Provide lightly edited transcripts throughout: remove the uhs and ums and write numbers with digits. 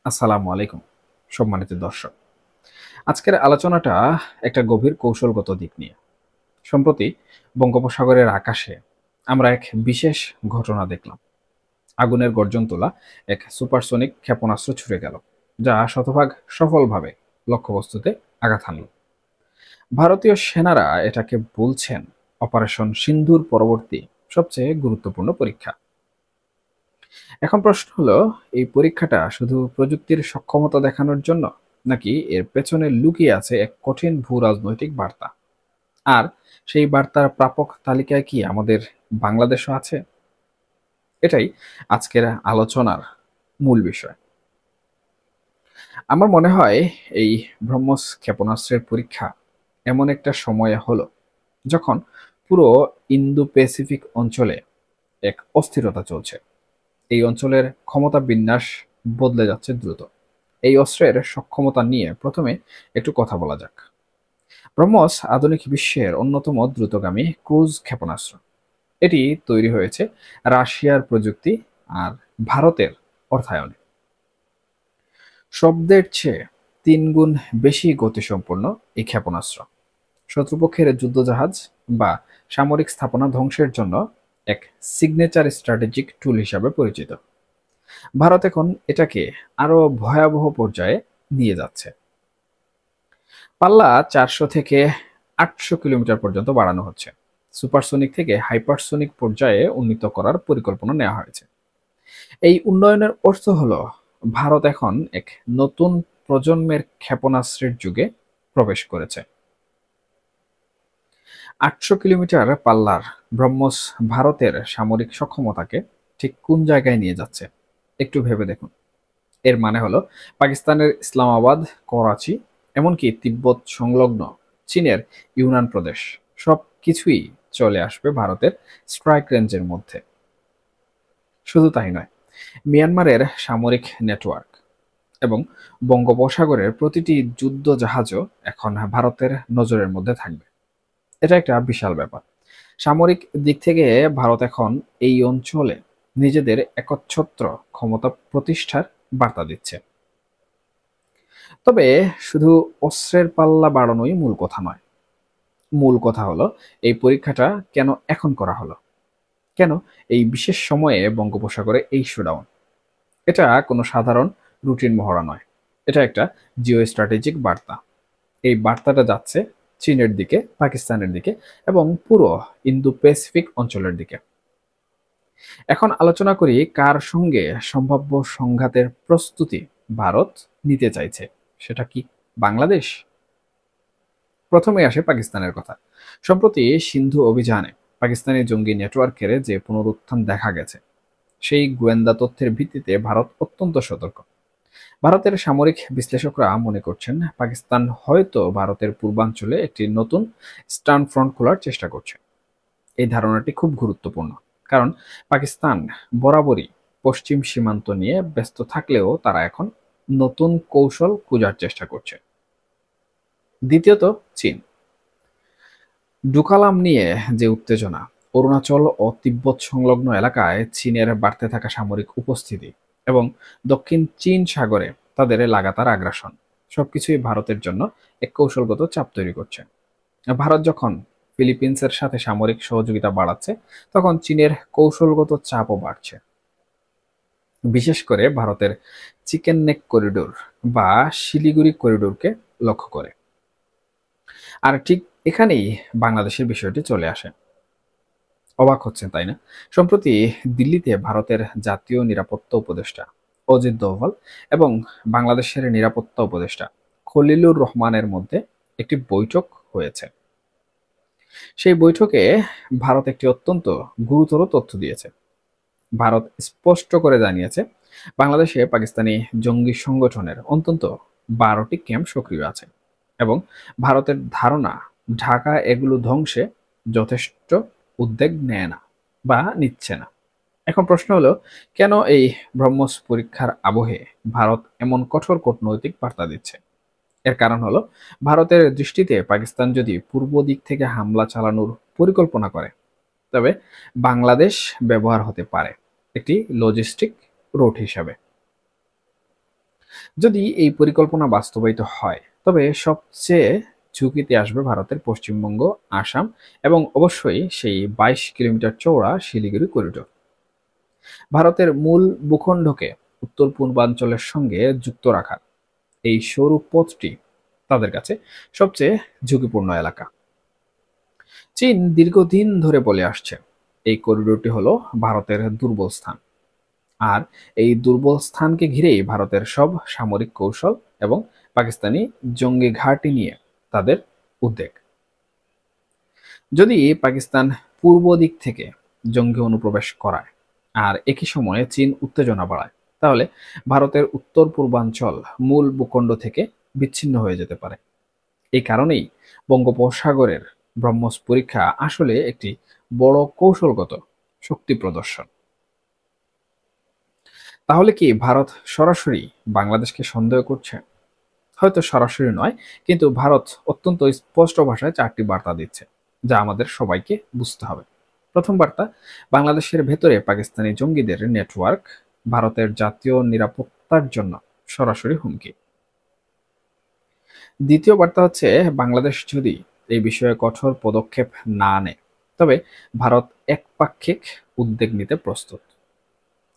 আসসালামু আলাইকুম সম্মানিত দর্শক। আজকের আলোচনাটা একটা গভীর কৌশলগত দিক নিয়ে। সম্প্রতি বঙ্গোপসাগরের আকাশে আমরা এক বিশেষ ঘটনা দেখলাম। আগুনের গর্জন তোলা এক সুপারসনিক ক্ষেপণাস্ত্র ছুড়ে গেল, যা শতভাগ সফলভাবে লক্ষ্যবস্তুতে আঘাত হানল। ভারতীয় সেনারা এটাকে বলছেন অপারেশন সিন্ধুর পরবর্তী সবচেয়ে গুরুত্বপূর্ণ পরীক্ষা। এখন প্রশ্ন হলো, এই পরীক্ষাটা শুধু প্রযুক্তির সক্ষমতা দেখানোর জন্য, নাকি এর পেছনে লুকিয়ে আছে এক কঠিন ভূ রাজনৈতিক বার্তা? আর সেই বার্তার প্রাপক তালিকায় কি আমাদের বাংলাদেশও আছে? এটাই আজকের আলোচনার মূল বিষয়। আমার মনে হয় এই ব্রহ্মস ক্ষেপণাস্ত্রের পরীক্ষা এমন একটা সময়ে হলো যখন পুরো ইন্দো প্যাসিফিক অঞ্চলে এক অস্থিরতা চলছে। এই অঞ্চলের ক্ষমতা বিন্যাস বদলে যাচ্ছে দ্রুত। এই অস্ত্রের সক্ষমতা নিয়ে প্রথমে একটু কথা বলা যাক। ব্রহ্মস আধুনিক বিশ্বের অন্যতম দ্রুতগামী ক্রুজ ক্ষেপণাস্ত্র। এটি তৈরি হয়েছে রাশিয়ার প্রযুক্তি আর ভারতের অর্থায়নে। শব্দের চেয়ে 3 গুণ বেশি গতিসম্পন্ন এই ক্ষেপণাস্ত্র শত্রুপক্ষের যুদ্ধজাহাজ বা সামরিক স্থাপনা ধ্বংসের জন্য এক সিগনেচার স্ট্র্যাটেজিক টুল হিসাবে পরিচিত। ভারত এখন এটাকে আরো ভয়াবহ পর্যায়ে নিয়ে যাচ্ছে। পাল্লা 400 থেকে 800 কিলোমিটার পর্যন্ত বাড়ানো হচ্ছে। সুপারসনিক থেকে হাইপারসনিক পর্যায়ে উন্নীত করার পরিকল্পনা নেওয়া হয়েছে। এই উন্নয়নের অর্থ হলো ভারত এখন এক নতুন প্রজন্মের ক্ষেপণাস্ত্রের যুগে প্রবেশ করেছে। 800 কিলোমিটার পাল্লার ব্রহ্মস ভারতের সামরিক সক্ষমতাকে ঠিক কোন জায়গায় নিয়ে যাচ্ছে একটু ভেবে দেখুন। এর মানে হলো পাকিস্তানের ইসলামাবাদ, করাচি, এমনকি তিব্বত সংলগ্ন চীনের ইউনান প্রদেশ সব কিছুই চলে আসবে ভারতের স্ট্রাইক রেঞ্জের মধ্যে। শুধু তাই নয়, মিয়ানমারের সামরিক নেটওয়ার্ক এবং বঙ্গোপসাগরের প্রতিটি যুদ্ধ জাহাজও এখন ভারতের নজরের মধ্যে থাকবে। এটা একটা বিশাল ব্যাপার। সামরিক দিক থেকে ভারত এখন এই অঞ্চলে নিজেদের একচ্ছত্র ক্ষমতা প্রতিষ্ঠার বার্তা দিচ্ছে। তবে শুধু অস্ত্রের পাল্লা বাড়ানোই মূল কথা নয়। মূল কথা হলো এই পরীক্ষাটা কেন এখন করা হলো। কেন এই বিশেষ সময়ে বঙ্গোপসাগরে এই শোডাউন? এটা কোনো সাধারণ রুটিন মহড়া নয়। এটা একটা জিও স্ট্র্যাটেজিক বার্তা। এই বার্তাটা যাচ্ছে চীনের দিকে, পাকিস্তানের দিকে এবং পুরো ইন্দো প্যাসিফিক অঞ্চলের দিকে। এখন আলোচনা করি কার সঙ্গে সম্ভাব্য সংঘাতের প্রস্তুতি ভারত নিতে চাইছে। সেটা কি বাংলাদেশ? প্রথমে আসে পাকিস্তানের কথা। সম্প্রতি সিন্ধু অভিযানে পাকিস্তানি জঙ্গি নেটওয়ার্কের যে পুনরুত্থান দেখা গেছে, সেই গোয়েন্দা তথ্যের ভিত্তিতে ভারত অত্যন্ত সতর্ক। ভারতের সামরিক বিশ্লেষকরা মনে করছেন পাকিস্তান হয়তো ভারতের পূর্বাঞ্চলে একটি নতুন স্টার্ন ফ্রন্ট খোলার চেষ্টা করছে। এই ধারণাটি খুব গুরুত্বপূর্ণ, কারণ পাকিস্তান বরাবরই পশ্চিম সীমান্ত নিয়ে ব্যস্ত থাকলেও তারা এখন নতুন কৌশল খোঁজার চেষ্টা করছে। দ্বিতীয়ত, চীন। ডুকালাম নিয়ে যে উত্তেজনা, অরুণাচল ও তিব্বত সংলগ্ন এলাকায় চীনের বাড়তে থাকা সামরিক উপস্থিতি এবং দক্ষিণ চীন সাগরে তাদের লাগাতার আগ্রাসন, সবকিছুই ভারতের জন্য এক কৌশলগত চাপ তৈরি করছে। ভারত যখন ফিলিপিন্সের সাথে সামরিক সহযোগিতা বাড়াচ্ছে, তখন চীনের কৌশলগত চাপও বাড়ছে। বিশেষ করে ভারতের চিকেন নেক করিডোর বা শিলিগুড়ি করিডোরকে লক্ষ্য করে। আর ঠিক এখানেই বাংলাদেশের বিষয়টি চলে আসে। অবাক হচ্ছেন তাই না? সম্প্রতি দিল্লিতে ভারতের জাতীয় নিরাপত্তা উপদেষ্টা অজিত দোভাল এবং বাংলাদেশের নিরাপত্তা উপদেষ্টা খলিলুর রহমানের মধ্যে একটি বৈঠক হয়েছে। সেই বৈঠকে ভারত একটি অত্যন্ত গুরুতর তথ্য দিয়েছে। ভারত স্পষ্ট করে জানিয়েছে বাংলাদেশে পাকিস্তানি জঙ্গি সংগঠনের অন্তত 12টি ক্যাম্প সক্রিয় আছে এবং ভারতের ধারণা ঢাকা এগুলো ধ্বংসে যথেষ্ট উদ্যোগ নেয় না বা নিচ্ছে না। এখন প্রশ্ন হলো, কেন এই ব্রহ্মস পরীক্ষার আবহে ভারত এমন কঠোর কূটনৈতিক বার্তা দিচ্ছে? এর কারণ হলো, ভারতের দৃষ্টিতে পাকিস্তান যদি পূর্ব দিক থেকে হামলা চালানোর পরিকল্পনা করে, তবে বাংলাদেশ ব্যবহার হতে পারে একটি লজিস্টিক রুট হিসাবে। যদি এই পরিকল্পনা বাস্তবায়িত হয়, তবে সবচেয়ে ঝুঁকিতে আসবে ভারতের পশ্চিমবঙ্গ, আসাম এবং অবশ্যই সেই 22 কিলোমিটার চওড়া শিলিগুড়ি করিডোর। ভারতের মূল ভূখণ্ডকে উত্তর পূর্বাঞ্চলের সঙ্গে যুক্ত রাখার এই সরু পথটি তাদের কাছে সবচেয়ে ঝুঁকিপূর্ণ এলাকা। চীন দীর্ঘদিন ধরে বলে আসছে এই করিডোরটি হলো ভারতের দুর্বল স্থান, আর এই দুর্বল স্থানকে ঘিরেই ভারতের সব সামরিক কৌশল এবং পাকিস্তানি জঙ্গি ঘাঁটি নিয়ে তাদের উদ্বেগ। যদি পাকিস্তান পূর্ব দিক থেকে জঙ্গি অনুপ্রবেশ করায় আর একই সময়ে চীন উত্তেজনা বাড়ায়, তাহলে ভারতের উত্তর পূর্বাঞ্চল মূল ভূখণ্ড থেকে বিচ্ছিন্ন হয়ে যেতে পারে। এই কারণেই বঙ্গোপসাগরের ব্রহ্মস পরীক্ষা আসলে একটি বড় কৌশলগত শক্তি প্রদর্শন। তাহলে কি ভারত সরাসরি বাংলাদেশকে সন্দেহ করছে? হয়তো সরাসরি নয়, কিন্তু ভারত অত্যন্ত স্পষ্ট ভাষায় 4টি বার্তা দিচ্ছে, যা আমাদের সবাইকে বুঝতে হবে। প্রথম বার্তা, বাংলাদেশের ভেতরে পাকিস্তানি জঙ্গিদের নেটওয়ার্ক ভারতের জাতীয় নিরাপত্তার জন্য সরাসরি হুমকি। দ্বিতীয় বার্তা হচ্ছে, বাংলাদেশ যদি এই বিষয়ে কঠোর পদক্ষেপ না নেয়, তবে ভারত একপাক্ষিক উদ্যোগ নিতে প্রস্তুত।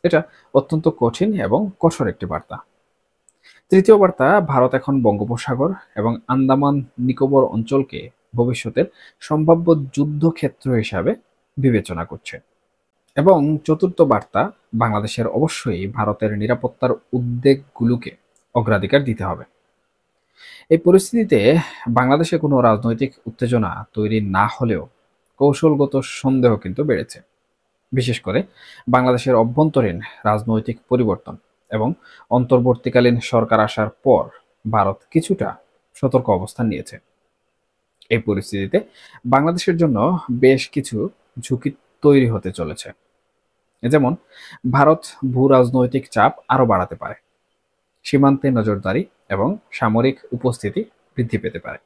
এটা অত্যন্ত কঠিন এবং কঠোর একটি বার্তা। তৃতীয় বার্তা, ভারত এখন বঙ্গোপসাগর এবং আন্দামান নিকোবর অঞ্চলকে ভবিষ্যতের সম্ভাব্য যুদ্ধক্ষেত্র হিসাবে বিবেচনা করছে। এবং চতুর্থ বার্তা, বাংলাদেশের অবশ্যই ভারতের নিরাপত্তার উদ্বেগগুলোকে অগ্রাধিকার দিতে হবে। এই পরিস্থিতিতে বাংলাদেশে কোনো রাজনৈতিক উত্তেজনা তৈরি না হলেও কৌশলগত সন্দেহ কিন্তু বেড়েছে, বিশেষ করে বাংলাদেশের অভ্যন্তরীণ রাজনৈতিক পরিবর্তন এবং অন্তর্বর্তীকালীন সরকার আসার পর ভারত কিছুটা সতর্ক অবস্থান নিয়েছে। এই পরিস্থিতিতে বাংলাদেশের জন্য বেশ কিছু ঝুঁকি তৈরি হতে চলেছে। যেমন, ভারত ভূ রাজনৈতিক চাপ আরো বাড়াতে পারে, সীমান্তে নজরদারি এবং সামরিক উপস্থিতি বৃদ্ধি পেতে পারে।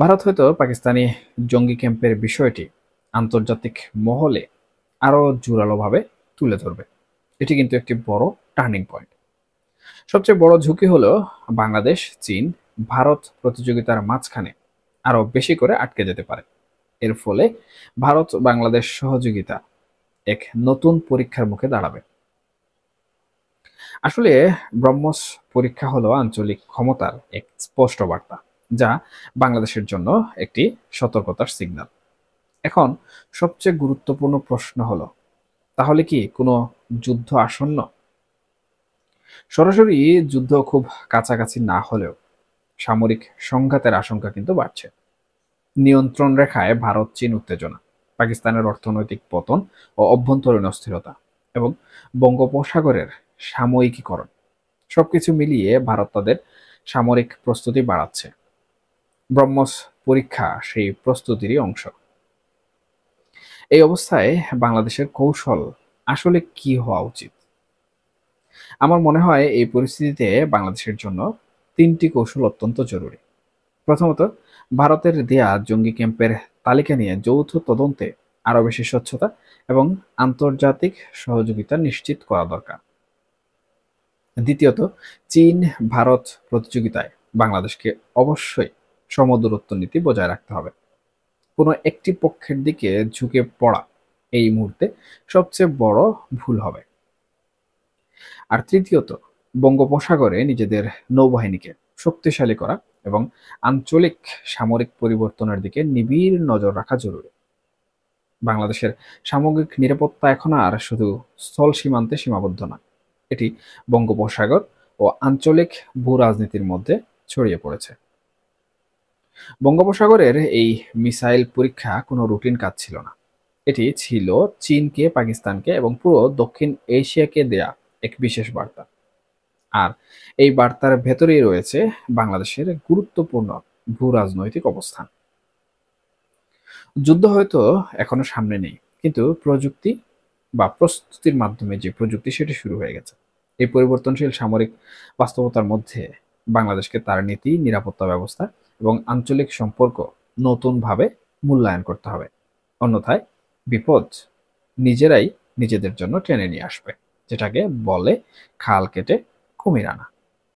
ভারত হয়তো পাকিস্তানি জঙ্গি ক্যাম্পের বিষয়টি আন্তর্জাতিক মহলে আরো জোরালোভাবে তুলে ধরবে। এটি কিন্তু একটি বড় টার্নিং পয়েন্ট। সবচেয়ে বড় ঝুঁকি হলো বাংলাদেশ চীন ভারত প্রতিযোগিতার মাঝখানে আরো বেশি করে আটকে যেতে পারে। এর ফলে ভারত বাংলাদেশ সহযোগিতা এক নতুন পরীক্ষার মুখে দাঁড়াবে। আসলে ব্রহ্মস পরীক্ষা হলো আঞ্চলিক ক্ষমতার এক স্পষ্ট বার্তা, যা বাংলাদেশের জন্য একটি সতর্কতার সিগন্যাল। এখন সবচেয়ে গুরুত্বপূর্ণ প্রশ্ন হলো, তাহলে কি কোনো যুদ্ধ আসন্ন? সরাসরি যুদ্ধ খুব কাছাকাছি না হলেও সামরিক সংঘাতের আশঙ্কা কিন্তু বাড়ছে। নিয়ন্ত্রণ রেখায় ভারত চীন উত্তেজনা, পাকিস্তানের অর্থনৈতিক পতন ও অভ্যন্তরীণ অস্থিরতা এবং বঙ্গোপসাগরের সাময়িকীকরণ, সবকিছু মিলিয়ে ভারত তাদের সামরিক প্রস্তুতি বাড়াচ্ছে। ব্রহ্মস পরীক্ষা সেই প্রস্তুতিরই অংশ। এই অবস্থায় বাংলাদেশের কৌশল আসলে কি হওয়া উচিত? আমার মনে হয় এই পরিস্থিতিতে বাংলাদেশের জন্য 3টি কৌশল অত্যন্ত জরুরি। প্রথমত, ভারতের দেয়া জঙ্গি ক্যাম্পের তালিকা নিয়ে যৌথ তদন্তে আরও বেশি স্বচ্ছতা এবং আন্তর্জাতিক সহযোগিতা নিশ্চিত করা দরকার। দ্বিতীয়ত, চীন ভারত প্রতিযোগিতায় বাংলাদেশকে অবশ্যই সমদূরত্ব নীতি বজায় রাখতে হবে। কোনো একটি পক্ষের দিকে ঝুঁকে পড়া এই মুহূর্তে সবচেয়ে বড় ভুল হবে। আর তৃতীয়ত, বঙ্গোপসাগরে নিজেদের নৌবাহিনীকে শক্তিশালী করা এবং আঞ্চলিক সামরিক পরিবর্তনের দিকে নিবিড় নজর রাখা জরুরি। বাংলাদেশের সামগ্রিক নিরাপত্তা এখন আর শুধু স্থল সীমান্তে সীমাবদ্ধ না, এটি বঙ্গোপসাগর ও আঞ্চলিক ভূ রাজনীতির মধ্যে ছড়িয়ে পড়েছে। বঙ্গোপসাগরের এই মিসাইল পরীক্ষা কোনো রুটিন কাজ ছিল না। এটি ছিল চীনকে, পাকিস্তানকে এবং পুরো দক্ষিণ এশিয়াকে দেয়া এক বিশেষ বার্তা। আর এই বার্তার ভেতরেই রয়েছে বাংলাদেশের গুরুত্বপূর্ণ ভূ রাজনৈতিক অবস্থান। যুদ্ধ হয়তো এখনো সামনে নেই, কিন্তু প্রযুক্তি বা প্রস্তুতির মাধ্যমে যে প্রযুক্তি সেটি শুরু হয়ে গেছে। এই পরিবর্তনশীল সামরিক বাস্তবতার মধ্যে বাংলাদেশকে তার নীতি, নিরাপত্তা ব্যবস্থা এবং আঞ্চলিক সম্পর্ক নতুনভাবে মূল্যায়ন করতে হবে। অন্যথায় বিপদ নিজেরাই নিজেদের জন্য টেনে নিয়ে আসবে, যেটাকে বলে খাল কেটে কুমির আনা।